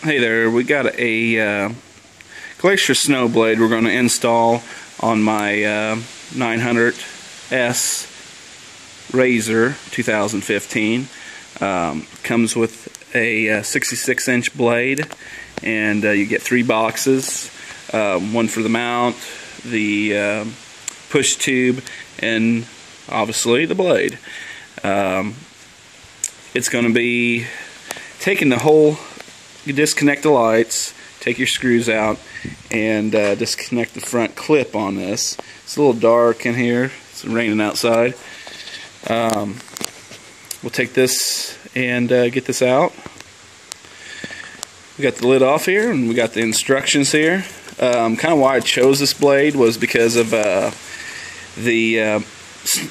Hey there, we got a glacier snow blade we're going to install on my 900S Razor 2015. Comes with a 66-inch blade, and you get 3 boxes, one for the mount, the push tube, and obviously the blade. It's going to be taking the whole. You disconnect the lights, take your screws out, and disconnect the front clip on this. It's a little dark in here. It's raining outside. We'll take this and get this out. We got the lid off here, and we got the instructions here. Kind of why I chose this blade was because of the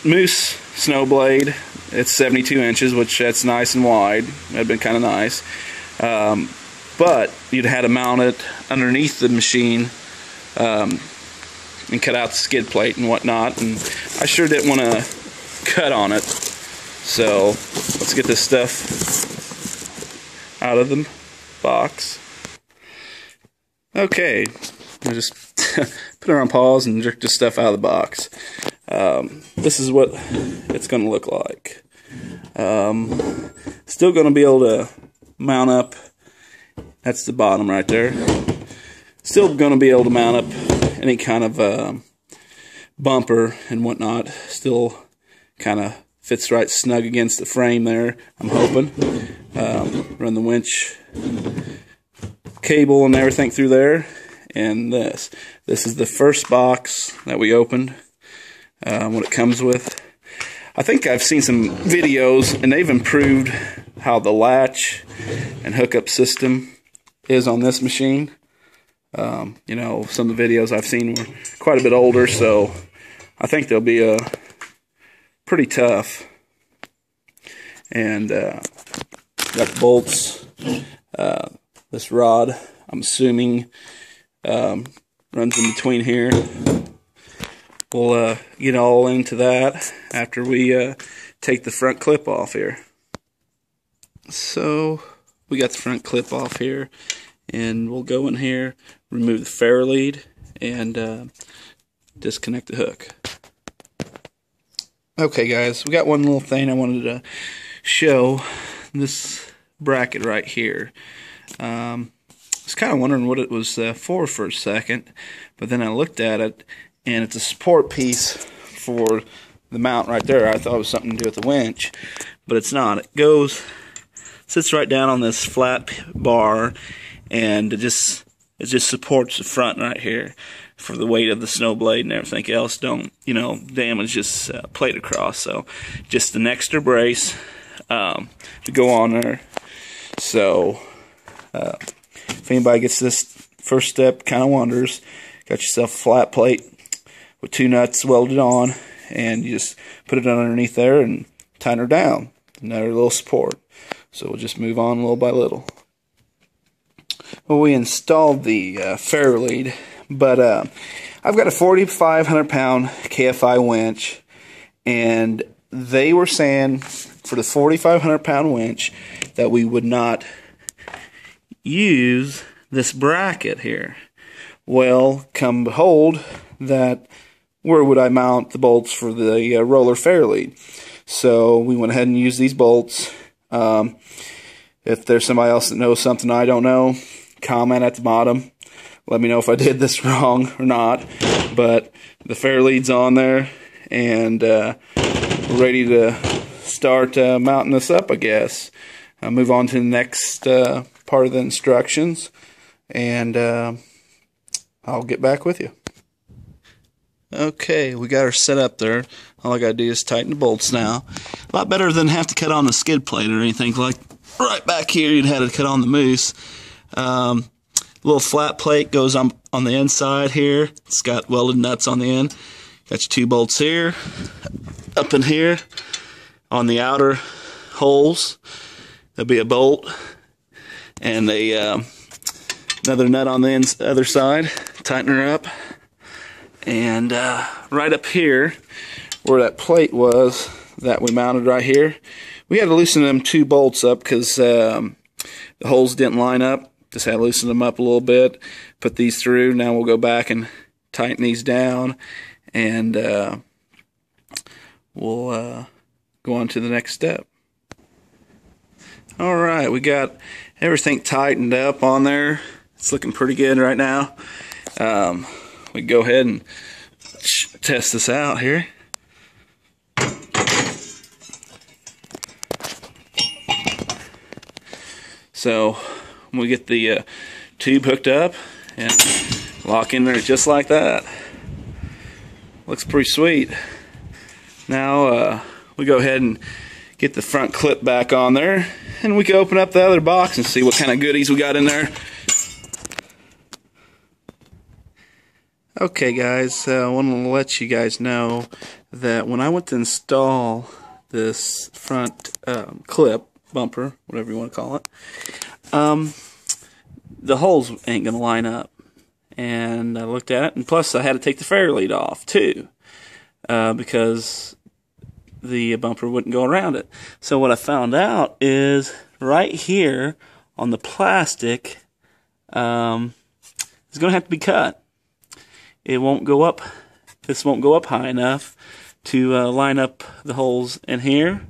Moose snow blade. It's 72 inches, which that's nice and wide. That'd been kind of nice. But you'd had to mount it underneath the machine and cut out the skid plate and whatnot, and I sure didn't want to cut on it. So let's get this stuff out of the box. Okay, I'll just put it on pause and jerk this stuff out of the box. This is what it's going to look like. Still going to be able to mount up. That's the bottom right there. Still going to be able to mount up any kind of bumper and whatnot. Still kind of fits right snug against the frame there, I'm hoping. Run the winch cable and everything through there. And this is the first box that we opened. What it comes with. I think I've seen some videos, and they've improved how the latch and hookup system is on this machine. You know, some of the videos I've seen were quite a bit older, so I think they'll be pretty tough. And got the bolts. This rod, I'm assuming, runs in between here. We'll get all into that after we take the front clip off here. So we got the front clip off here, and we'll go in here, remove the fairlead, and disconnect the hook. Okay guys, we got one little thing I wanted to show. This bracket right here. I was kind of wondering what it was for a second, but then I looked at it, and it's a support piece for the mount right there. I thought it was something to do with the winch, but it's not. It sits right down on this flat bar, and it just supports the front right here for the weight of the snow blade and everything else. Don't, you know, damage this plate across. So just an extra brace to go on there. So if anybody gets this first step, kind of wonders, got yourself a flat plate with 2 nuts welded on, and you just put it underneath there and tighten her down. Another little support. So we'll just move on little by little. Well, we installed the fairlead, but I've got a 4,500-pound KFI winch, and they were saying for the 4,500-pound winch that we would not use this bracket here. Well, come behold that where would I mount the bolts for the roller fairlead? So we went ahead and used these bolts. If there's somebody else that knows something I don't know, comment at the bottom. Let me know if I did this wrong or not. But the fairlead's on there, and we're ready to start mounting this up, I guess. I'll move on to the next part of the instructions, and I'll get back with you. Okay, we got her set up there. All I gotta do is tighten the bolts now. A lot better than have to cut on the skid plate or anything. Like right back here, you'd have to cut on the Moose. Little flat plate goes on the inside here. It's got welded nuts on the end. Got your 2 bolts here, up in here, on the outer holes. There'll be a bolt and another nut on the other side. Tighten her up. And right up here, where that plate was that we mounted right here, we had to loosen them 2 bolts up because the holes didn't line up. just had to loosen them up a little bit, put these through. Now we'll go back and tighten these down, and we'll go on to the next step. Alright, we got everything tightened up on there. It's looking pretty good right now. We can go ahead and test this out here. So we get the tube hooked up and lock in there just like that. Looks pretty sweet. Now we go ahead and get the front clip back on there, and we can open up the other box and see what kind of goodies we got in there. Okay guys, I want to let you guys know that when I went to install this front clip, bumper, whatever you want to call it, the holes ain't going to line up. And I looked at it, and plus I had to take the fairlead off too, because the bumper wouldn't go around it. So what I found out is right here on the plastic is going to have to be cut. It won't go up, this won't go up high enough to line up the holes in here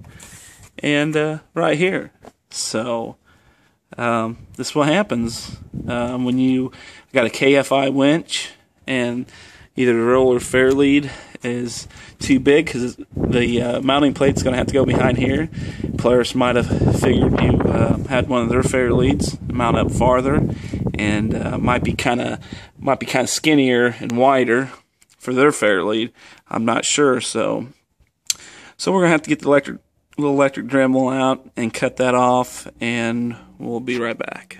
and right here. So this is what happens when you got a KFI winch and either the roll or fairlead is too big, because the mounting plate's going to have to go behind here. Players might have figured you had one of their fairleads mount up farther, and might be kind of skinnier and wider for their fairlead. I'm not sure, so we're going to have to get the little electric Dremel out and cut that off, and we'll be right back.